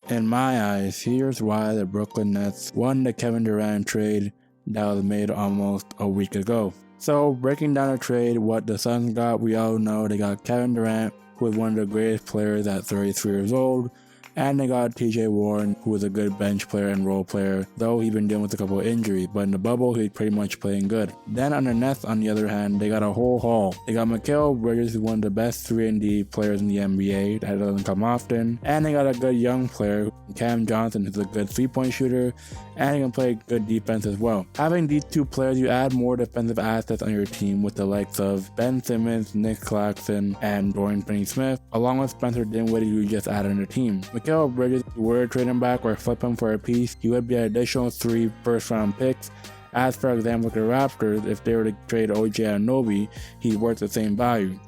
In my eyes, here's why the Brooklyn Nets won the Kevin Durant trade that was made almost a week ago. So, breaking down the trade, what the Suns got, we all know they got Kevin Durant, who is one of the greatest players at 33 years old, and they got TJ Warren, who is a good bench player and role player, though he's been dealing with a couple of injuries, but in the bubble, he's pretty much playing good. Then on the Nets, on the other hand, they got a whole haul. They got Mikal, who's one of the best 3-and-D players in the NBA, that doesn't come often, and they got a good young player, Cam Johnson, who's a good 3-point shooter, and he can play good defense as well. Having these two players, you add more defensive assets on your team with the likes of Ben Simmons, Nick Claxton, and Dorian Finney-Smith, along with Spencer Dinwiddie, who you just added on the team. Mikal Bridges, if you were to trade him back or flip him for a piece, he would be an additional 3 first-round picks. As for example, the Raptors, if they were to trade OG Anunoby, he's worth the same value.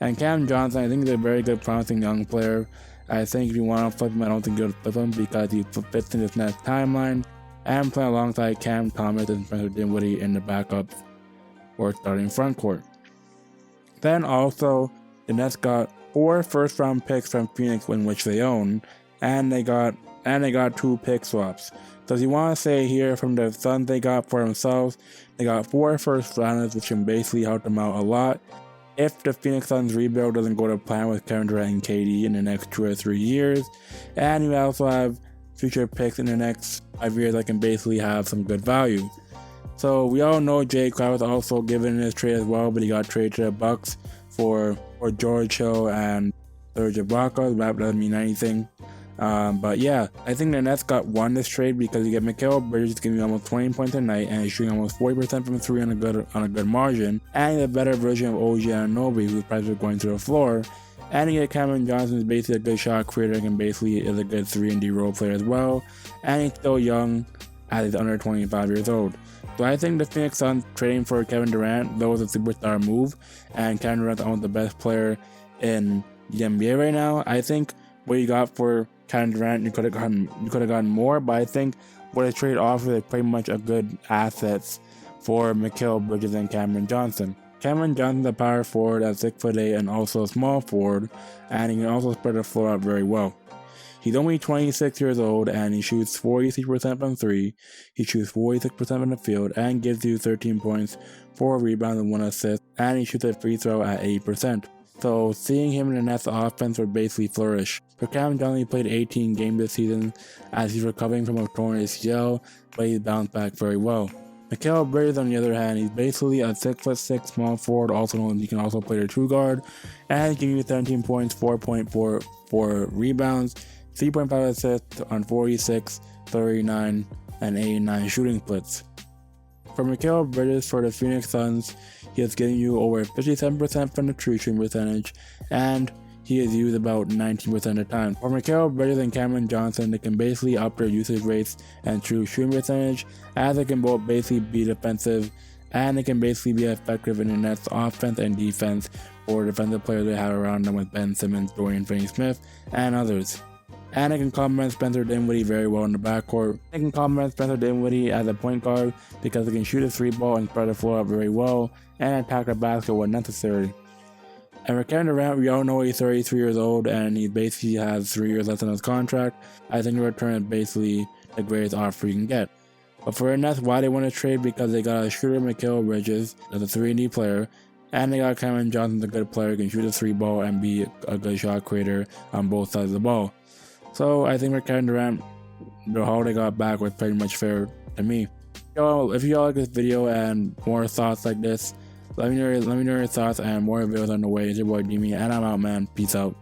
And Cam Johnson, I think he's a very good, promising young player. I think if you want to flip him, I don't think you'll flip him because he fits in this next timeline and playing alongside Cam Thomas and Spencer Dinwiddie in the backup or starting front court. Then also, the Nets got 4 first-round picks from Phoenix, in which they own, and they got 2 pick swaps. So if you want to say here from the Suns they got for themselves, they got 4 first-rounders, which can basically help them out a lot if the Phoenix Suns rebuild doesn't go to plan with Kevin Durant and KD in the next 2 or 3 years. And you also have future picks in the next 5 years that can basically have some good value. So we all know Jay Crowder was also given in his trade as well, but he got traded to the Bucks for George Hill and Serge Ibaka. That doesn't mean anything. But yeah, I think the Nets won this trade because you get Mikal Bridges giving you almost 20 points a night and he's shooting almost 40% from 3 on a good margin, and a better version of OG Anunoby, who's probably going to the floor. And you get Cameron Johnson, who's basically a good shot creator and basically is a good 3-and-D role player as well. And he's still young, as he's under 25 years old. So I think the Phoenix Suns trading for Kevin Durant, though, was a superstar move, and Kevin Durant's almost the best player in the NBA right now. I think what you got for Kevin Durant, you could have gotten more, but I think what a trade offers is pretty much a good assets for Mikal Bridges and Cameron Johnson. Cameron Johnson's a power forward at 6'8" and also a small forward, and he can also spread the floor out very well. He's only 26 years old and he shoots 46% from 3, he shoots 46% from the field and gives you 13 points, 4 rebounds and 1 assist, and he shoots a free throw at 80%. So seeing him in the Nets offense would basically flourish. For Cam Johnson, he played 18 games this season as he's recovering from a torn ACL, but he's bounced back very well. Mikal Bridges, on the other hand, he's basically a 6'6" small forward, also known as he can also play the true guard, and he can give you 17 points, 4.4 rebounds, 3.5 assists on 46, 39, and 89 shooting splits. For Mikal Bridges for the Phoenix Suns, he is giving you over 57% from the true shooting percentage, and he is used about 19% of the time. For Mikal Bridges and Cameron Johnson, they can basically up their usage rates and true shooting percentage, as they can both basically be defensive, and they can basically be effective in the Nets offense and defense for defensive players they have around them with Ben Simmons, Dorian Finney-Smith, and others. And they can complement Spencer Dinwiddie very well in the backcourt. They can complement Spencer Dinwiddie as a point guard because they can shoot a 3-ball and spread the floor out very well and attack the basket when necessary. And for Kevin Durant, we all know he's 33 years old and he basically has 3 years left on his contract. I think the return is basically the greatest offer you can get. But for the Nets, why they want to trade? Because they got a shooter, Mikal Bridges, as a 3-and-D player, and they got Cameron Johnson, a good player, can shoot a 3-ball and be a good shot creator on both sides of the ball. So I think for Kevin Durant, the haul they got back was pretty much fair to me. If you all like this video and more thoughts like this, let me know your thoughts, and more videos on the way. It's your boy Demi, and I'm out, man. Peace out.